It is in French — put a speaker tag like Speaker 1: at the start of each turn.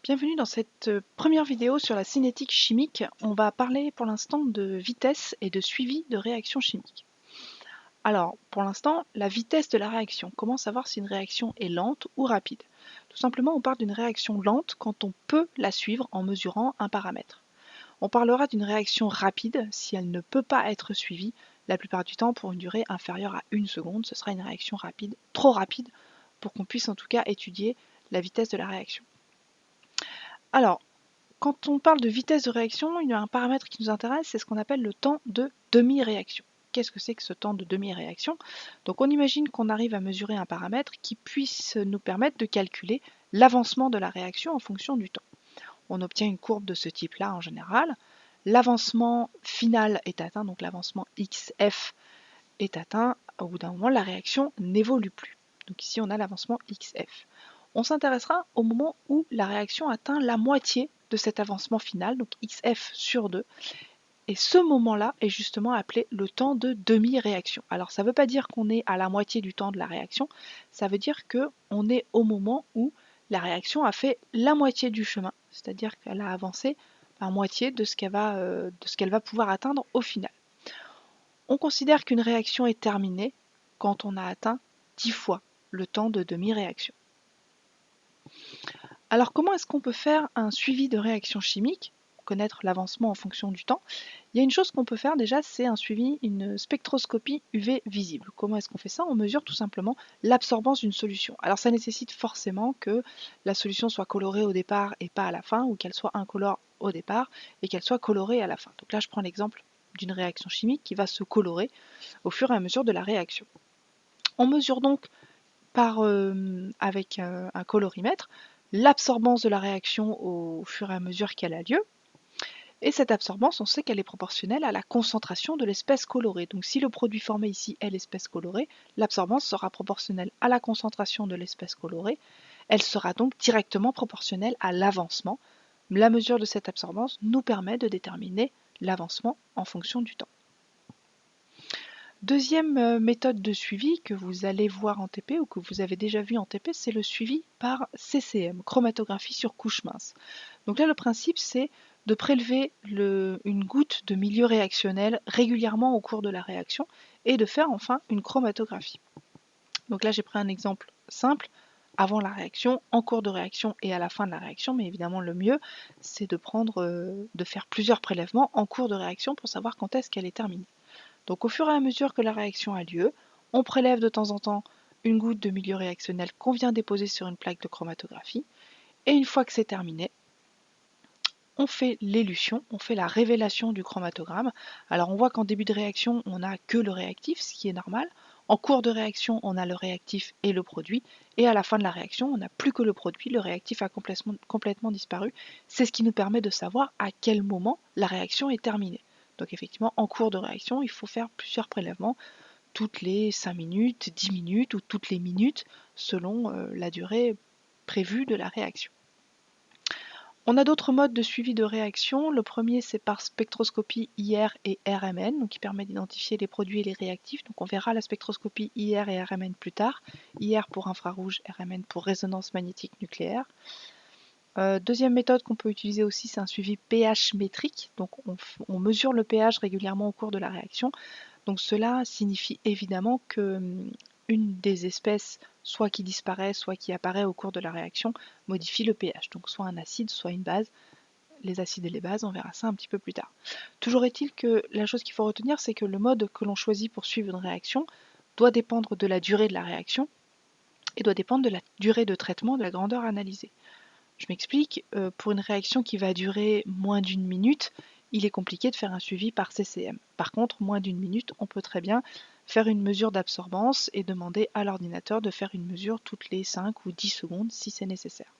Speaker 1: Bienvenue dans cette première vidéo sur la cinétique chimique. On va parler pour l'instant de vitesse et de suivi de réactions chimiques. Alors, pour l'instant, la vitesse de la réaction. Comment savoir si une réaction est lente ou rapide? Tout simplement, on parle d'une réaction lente quand on peut la suivre en mesurant un paramètre. On parlera d'une réaction rapide si elle ne peut pas être suivie. La plupart du temps, pour une durée inférieure à 1 seconde, ce sera une réaction rapide, trop rapide, pour qu'on puisse en tout cas étudier la vitesse de la réaction. Alors, quand on parle de vitesse de réaction, il y a un paramètre qui nous intéresse, c'est ce qu'on appelle le temps de demi-réaction. Qu'est-ce que c'est que ce temps de demi-réaction? Donc on imagine qu'on arrive à mesurer un paramètre qui puisse nous permettre de calculer l'avancement de la réaction en fonction du temps. On obtient une courbe de ce type-là en général. L'avancement final est atteint, donc l'avancement XF est atteint. Au bout d'un moment, la réaction n'évolue plus. Donc ici, on a l'avancement XF. On s'intéressera au moment où la réaction atteint la moitié de cet avancement final, donc XF sur 2. Et ce moment-là est justement appelé le temps de demi-réaction. Alors ça ne veut pas dire qu'on est à la moitié du temps de la réaction, ça veut dire qu'on est au moment où la réaction a fait la moitié du chemin, c'est-à-dire qu'elle a avancé à moitié de ce qu'elle va pouvoir atteindre au final. On considère qu'une réaction est terminée quand on a atteint 10 fois le temps de demi-réaction. Alors comment est-ce qu'on peut faire un suivi de réaction chimique, connaître l'avancement en fonction du temps? Il y a une chose qu'on peut faire déjà, c'est un suivi, une spectroscopie UV visible. Comment est-ce qu'on fait ça? On mesure tout simplement l'absorbance d'une solution. Alors ça nécessite forcément que la solution soit colorée au départ et pas à la fin, ou qu'elle soit incolore au départ et qu'elle soit colorée à la fin. Donc là je prends l'exemple d'une réaction chimique qui va se colorer au fur et à mesure de la réaction. On mesure donc avec un colorimètre l'absorbance de la réaction au fur et à mesure qu'elle a lieu. Et cette absorbance, on sait qu'elle est proportionnelle à la concentration de l'espèce colorée. Donc si le produit formé ici est l'espèce colorée, l'absorbance sera proportionnelle à la concentration de l'espèce colorée. Elle sera donc directement proportionnelle à l'avancement. La mesure de cette absorbance nous permet de déterminer l'avancement en fonction du temps. Deuxième méthode de suivi que vous allez voir en TP ou que vous avez déjà vu en TP, c'est le suivi par CCM, chromatographie sur couche mince. Donc là, le principe, c'est de prélever une goutte de milieu réactionnel régulièrement au cours de la réaction et de faire enfin une chromatographie. Donc là, j'ai pris un exemple simple, avant la réaction, en cours de réaction et à la fin de la réaction, mais évidemment le mieux, c'est de faire plusieurs prélèvements en cours de réaction pour savoir quand est-ce qu'elle est terminée. Donc au fur et à mesure que la réaction a lieu, on prélève de temps en temps une goutte de milieu réactionnel qu'on vient déposer sur une plaque de chromatographie, et une fois que c'est terminé, on fait l'élution, on fait la révélation du chromatogramme. Alors on voit qu'en début de réaction, on n'a que le réactif, ce qui est normal. En cours de réaction, on a le réactif et le produit. Et à la fin de la réaction, on n'a plus que le produit, le réactif a complètement disparu. C'est ce qui nous permet de savoir à quel moment la réaction est terminée. Donc effectivement, en cours de réaction, il faut faire plusieurs prélèvements, toutes les 5 minutes, 10 minutes ou toutes les minutes, selon la durée prévue de la réaction. On a d'autres modes de suivi de réaction. Le premier, c'est par spectroscopie IR et RMN, donc qui permet d'identifier les produits et les réactifs. Donc on verra la spectroscopie IR et RMN plus tard. IR pour infrarouge, RMN pour résonance magnétique nucléaire. Deuxième méthode qu'on peut utiliser aussi, c'est un suivi pH métrique. Donc on mesure le pH régulièrement au cours de la réaction. Donc cela signifie évidemment que une des espèces, soit qui disparaît, soit qui apparaît au cours de la réaction, modifie le pH. Donc soit un acide, soit une base. Les acides et les bases, on verra ça un petit peu plus tard. Toujours est-il que la chose qu'il faut retenir, c'est que le mode que l'on choisit pour suivre une réaction doit dépendre de la durée de la réaction et doit dépendre de la durée de traitement de la grandeur analysée. Je m'explique, pour une réaction qui va durer moins d'une minute, il est compliqué de faire un suivi par CCM. Par contre, moins d'une minute, on peut très bien faire une mesure d'absorbance et demander à l'ordinateur de faire une mesure toutes les 5 ou 10 secondes si c'est nécessaire.